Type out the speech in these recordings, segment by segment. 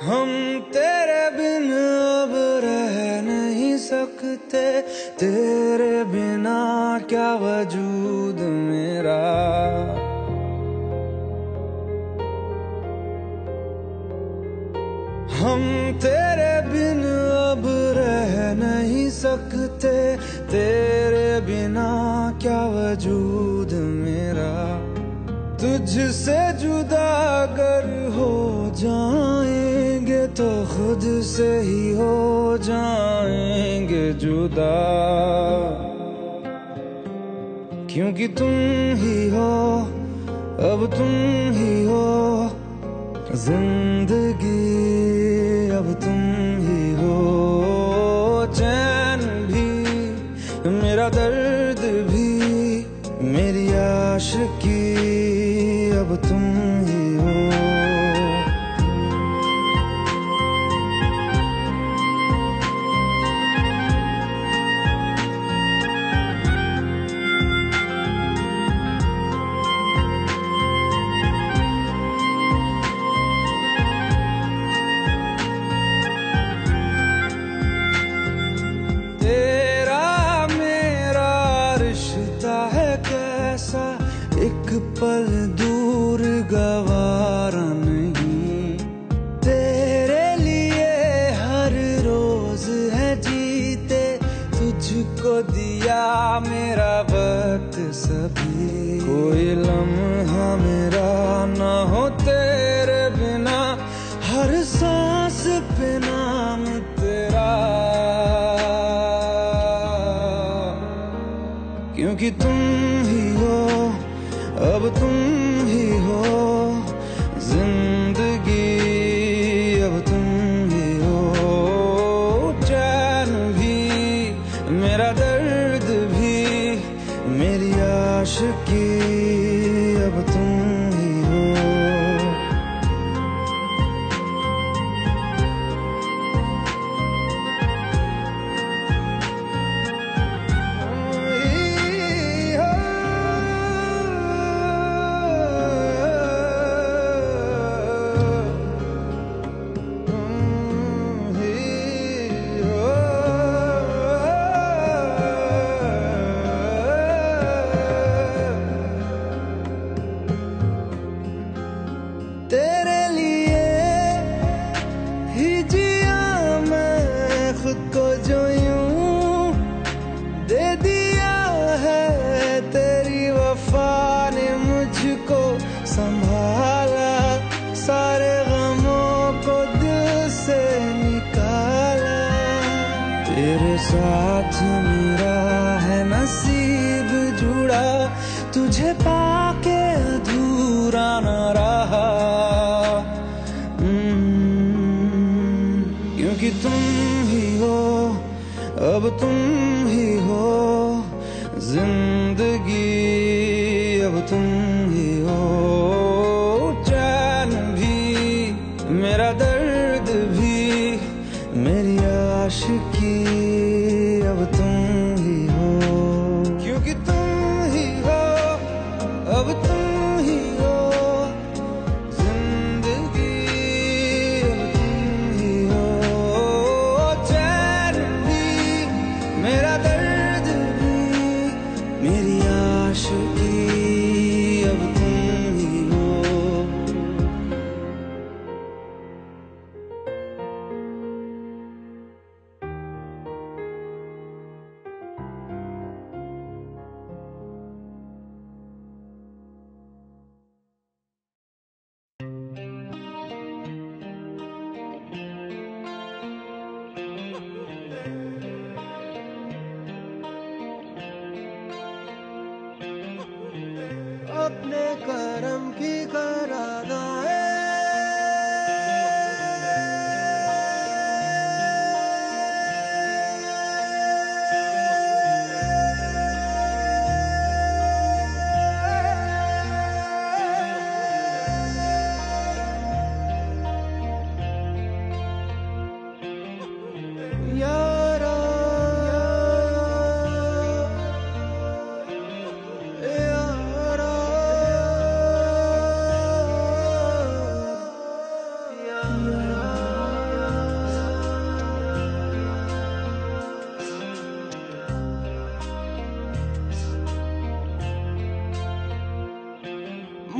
हम तेरे बिन अब रह नहीं सकते, तेरे बिना क्या वजूद मेरा। हम तेरे बिन अब रह नहीं सकते, तेरे बिना क्या वजूद मेरा। तुझसे जुदा अगर हो जाएंगे तो खुद से ही हो जाएंगे जुदा, क्योंकि तुम ही हो, अब तुम ही हो जिंदगी, अब तुम ही हो। चैन भी मेरा दर्द भी मेरी आशिकी, अब तुम ही हो। एक पल दूर गवारा नहीं, तेरे लिए हर रोज है जीते, तुझको दिया मेरा वक्त सभी। कोई लम्हा मेरा ना हो तेरे बिना, हर सांस पे नाम तेरा, क्योंकि तुम ही हो, अब तुम ही हो जिंदगी, अब तुम ही हो। चैन भी मेरा दर्द भी मेरी आशिकी, अब तुम ही हो। तेरे लिए ही जिया मैं खुद को, जो यूं दे दिया है तेरी वफा ने मुझको संभाला, सारे गमों को दिल से निकाला। तेरे साथ मेरा है नसीब जुड़ा, तुझे पाके अधूरा न रहा, क्योंकि तुम ही हो, अब तुम ही हो जिंदगी, अब तुम ही हो। चैन भी मेरा दर्द भी मेरी आशिकी, अब तुम ही हो, क्योंकि तुम ही हो, अब तुम ही हो जिंदगी, अब तुम ही हो। चैन भी मेरा दर्द भी मेरी आशिकी।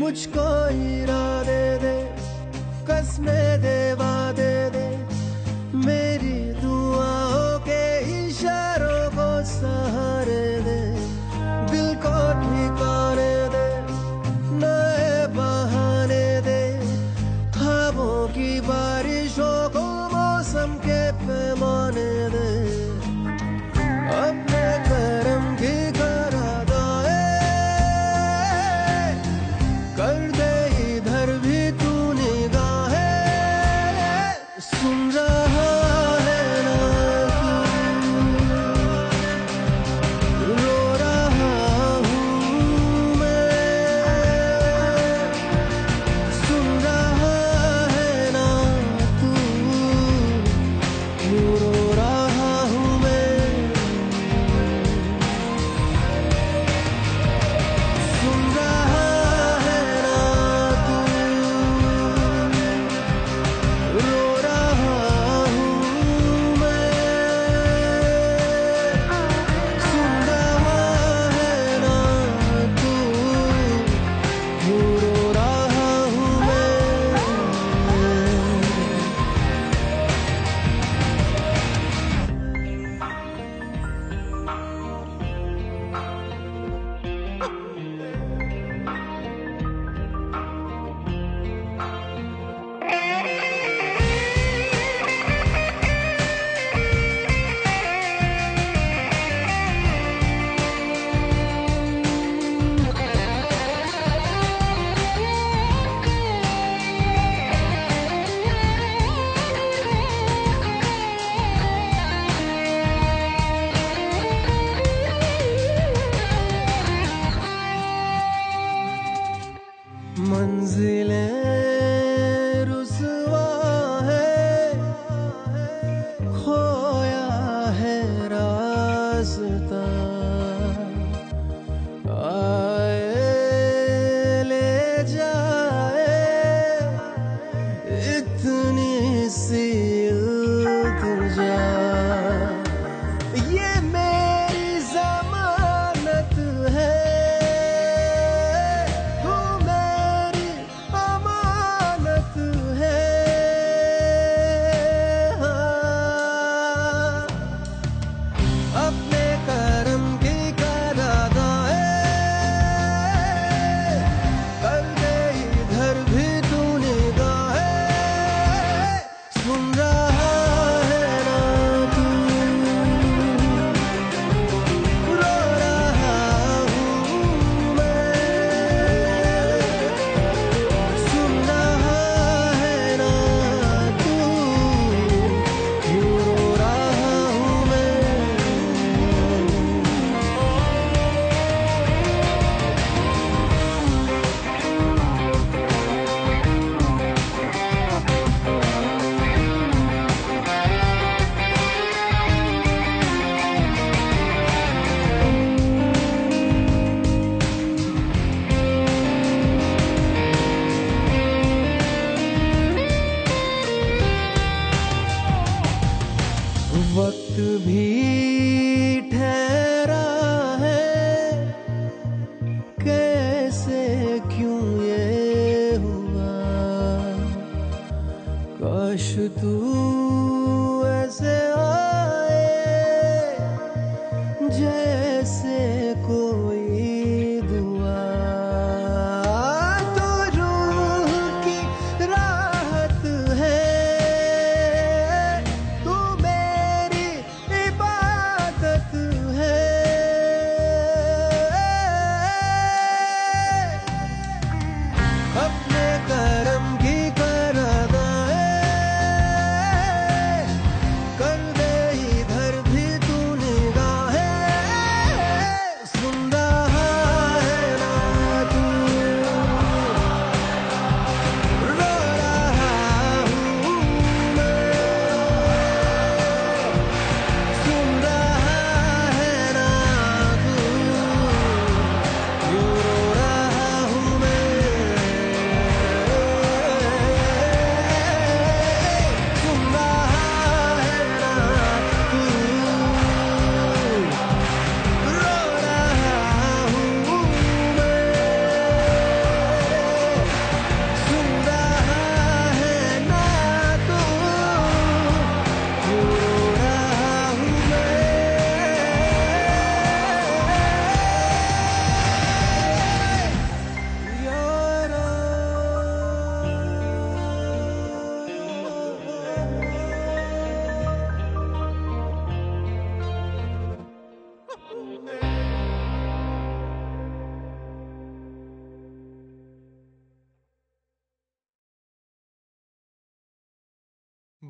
मुझको इरादे दे, कसमें दे, वादे दे, मेरी दुआओं के इशारों को सहारे दे, दिल को ठिकाने दे, नए बहाने दे, ख्वाबों की बारिशों को मौसम के पैमाने दे, अपने करम की करादाए कर दे इधर भी तू निगाहें, सुन रहा है ना तू, रो रहा हूँ मैं, सुन रहा है ना तू, रो रहा हूँ मैं, सुन रहा है ना तू, रो रहा हूँ मैं, सुन रहा है ना तू, रो रहा हूँ मैं। मंजिलें रुसवा है, खोया है रास्ता, आए ले जाए इतनी सी इल्तिजा, ये मेरी जमानत है, तू मेरी अमानत है, हाँ। अपने करम की करादाए कर दे इधर भी तू निगाहें, सुन रहा है ना तू, रो रहा हूँ मैं, सुन रहा है ना तू, रो रहा हूँ मैं। वक्त भी ठहरा है, कैसे क्यों ये हुआ, काश तू ऐसे आए जैसे कोई दुआ, तो रूह की राहत है, तू मेरी इबादत है, अपने करम की करादाए कर दे इधर भी तू निगाहें,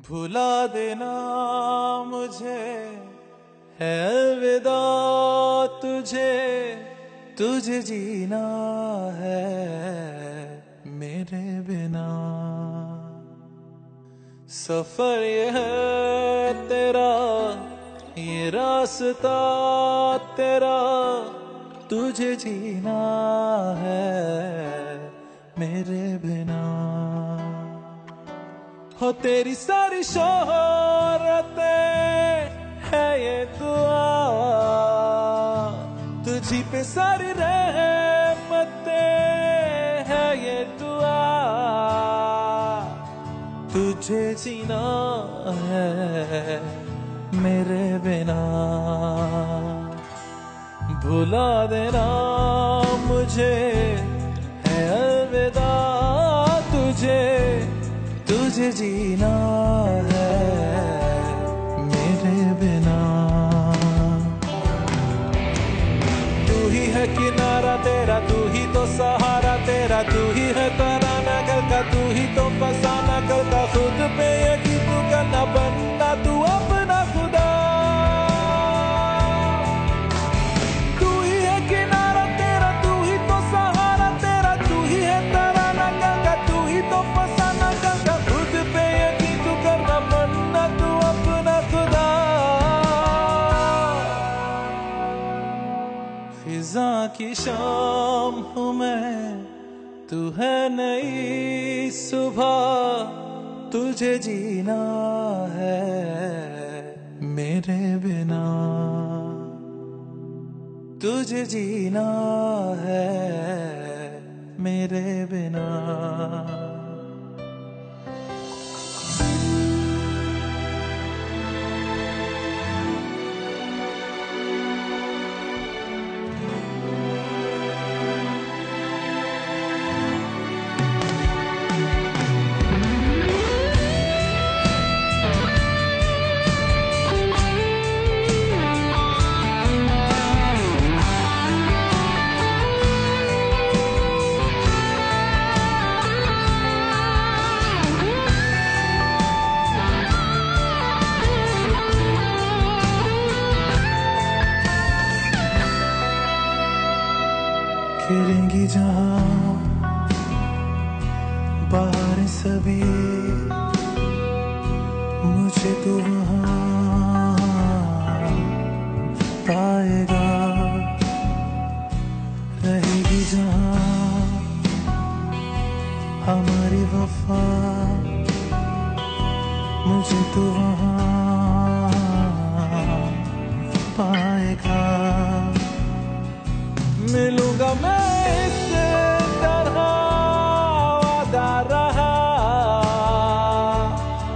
भुला देना मुझे है अलविदा तुझे, तुझे जीना है मेरे बिना। सफर ये है तेरा, ये रास्ता तेरा, तुझे जीना है मेरे बिना। हो तेरी सारी शोहरतें है ये दुआ, तुझी पे सारी रहमतें है ये दुआ, तुझे जीना है मेरे बिना। भुला देना मुझे है अलविदा तुझे, तुझे जीना है मेरे बिना। तू ही है किनारा तेरा, तू ही तो सहारा तेरा, तू ही है तराना घर का, तू ही तो फसाना करता। खुद पे यकीन तू करना, बनना तू अपना खुदा। तू ही है किनारा तेरा, तू ही तो सहारा तेरा, तू ही है तराना घर का, तू ही तो फसाना करता। खुद पे यकीन तू करना, बनना तू अपना खुदा। फिजा की शाम हूँ मैं, तू है नई सुबह, तुझे जीना है मेरे बिना। तुझे जीना है मेरे बिना। खिलेंगी जहाँ बाहर सभी, मुझे तो वहाँ पाएगा। रहेगी जहाँ हमारी वफा, मुझे तो वहाँ पाएगा। मिलूंगा मैं इस तरह वादा रहा,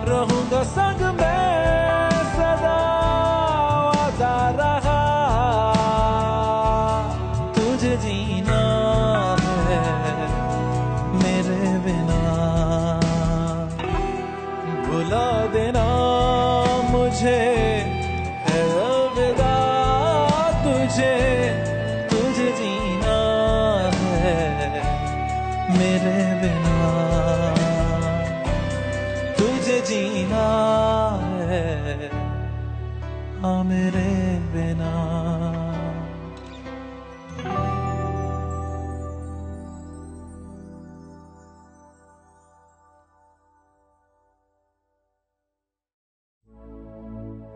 रहूंगा संग में सदा वादा रहा। तुझे जीना है मेरे बिना। भुला देना मुझे है अलविदा तुझे, तुझे जीना है मेरे बिना। तुझे जीना है हाँ मेरे बिना।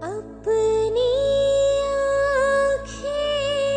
अपनी आँखें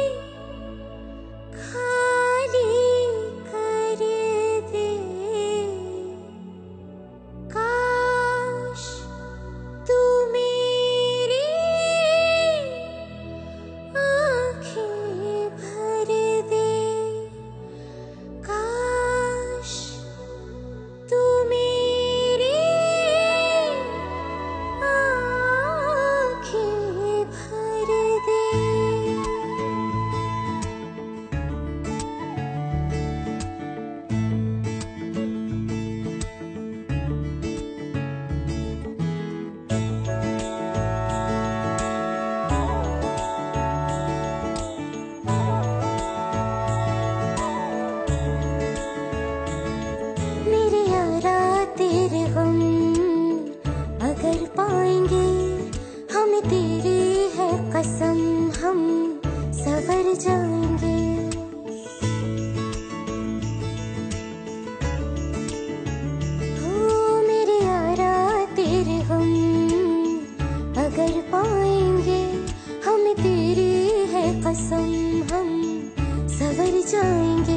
कसम हम सवर जाएंगे।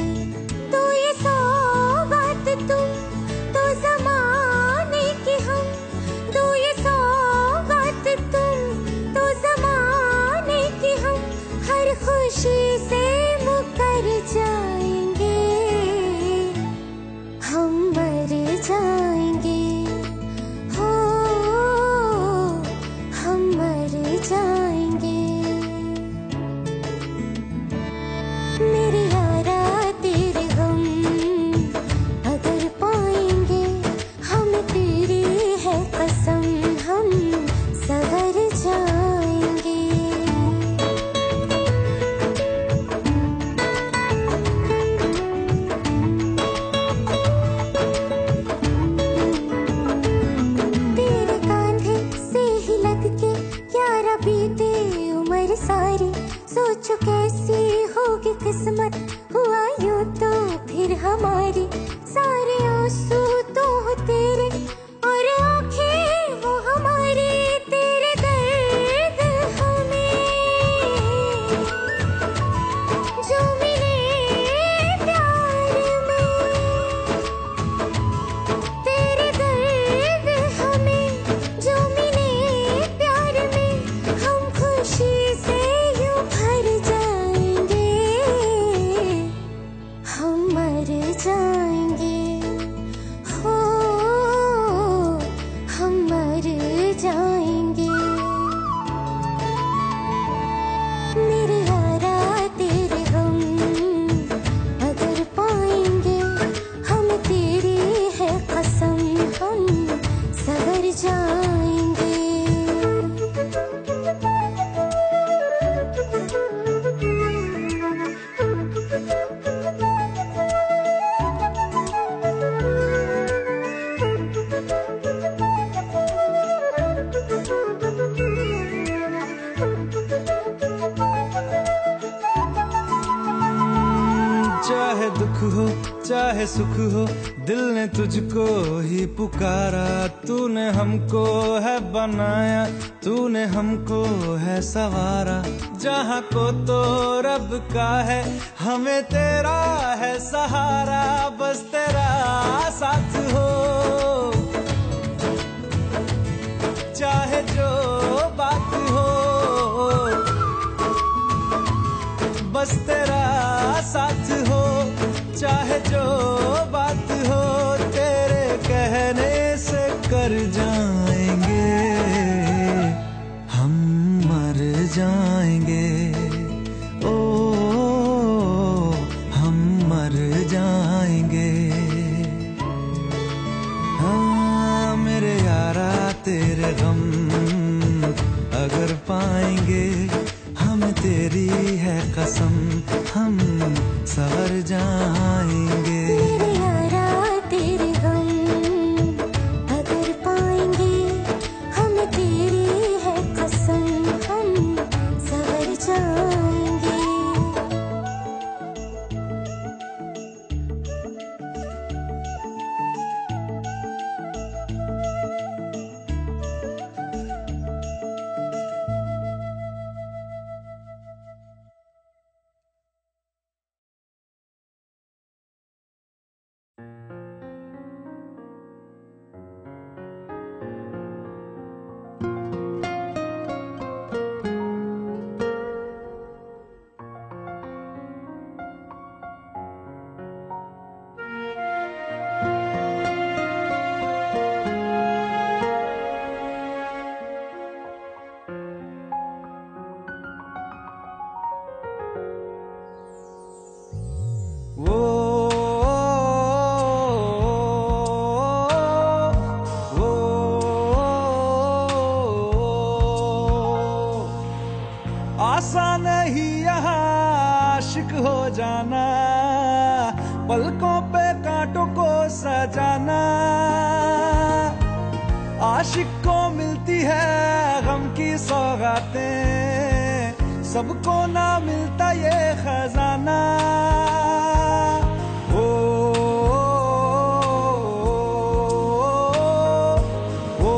तो ये सौगात तुम तो ज़माने की हम, तो ये सौगात तुम तो ज़माने की हम, हर खुशी से मुकर जाएंगे, हम मर जाएंगे, हो हम मर जाएंगे। मेरे यारा तेरे गम अगर पाएंगे, हम तेरी है कसम हम सवर जाएंगे। तेरे कांधे से ही लग के यारा बीते उम्र सारी, सोचो कैसी होगी किस्मत, हुआ यूं तो फिर हमारी। सारे आंसू तो हो तेरे और आंखें वो हमारी, तेरे दर्द हमें जो मिले प्यार में, तेरे दर्द हमें जो मिले प्यार में, हम खुशी से यूं भर जाएंगे, हम मर जाएंगे, हो हम मर जाएंगे। मेरे यारा तेरे गम अगर पाएंगे, हम तेरी है कसम हम सवर जाएंगे। चाहे दुख हो चाहे सुख हो, दिल ने तुझको ही पुकारा। तूने हमको है बनाया, तूने हमको है सवारा। जहाँ को तो रब का है, हमें तेरा है सहारा। बस तेरा साथ हो, चाहे जो बात हो, बस तेरा साथ हो, चाहे जो बात हो। तेरे कहने से कर जाएंगे, हम मर जाएंगे, ओ हम मर जाएंगे। हाँ मेरे यारा तेरे गम अगर पाएंगे, हम तेरी है कसम हम सवर जाएंगे। मेरे यारा तेरे गम अगर पाएंगे, हम तेरी है कसम हम सवर जाएंगे। आसान नहीं यहाँ आशिक हो जाना, पलकों पे कांटों को सजाना। आशिक को मिलती है गम की सौगातें, सबको ना मिलता ये खजाना। ओ, ओ, ओ,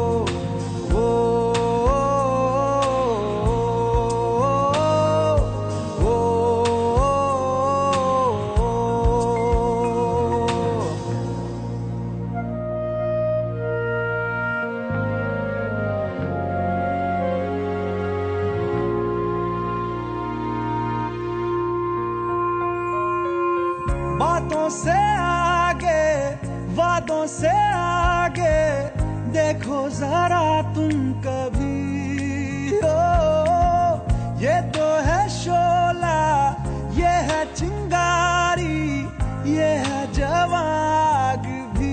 ओ, ओ, से आगे, वादों से आगे देखो जरा तुम कभी। ओ ये तो है शोला, ये है चिंगारी, ये है जवाग भी।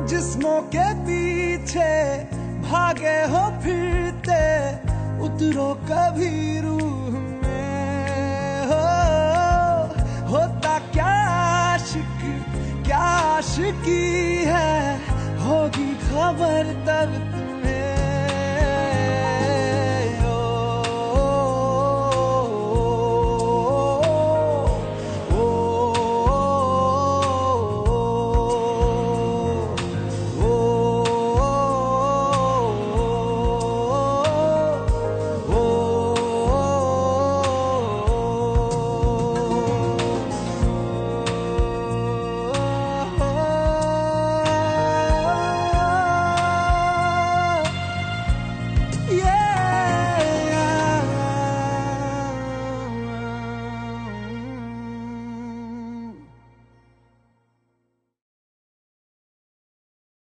जिस्मों के पीछे भागे हो फिरते, उतरो कभी रूह में। होता क्या आशिक, क्या आशिकी है, होगी खबर तब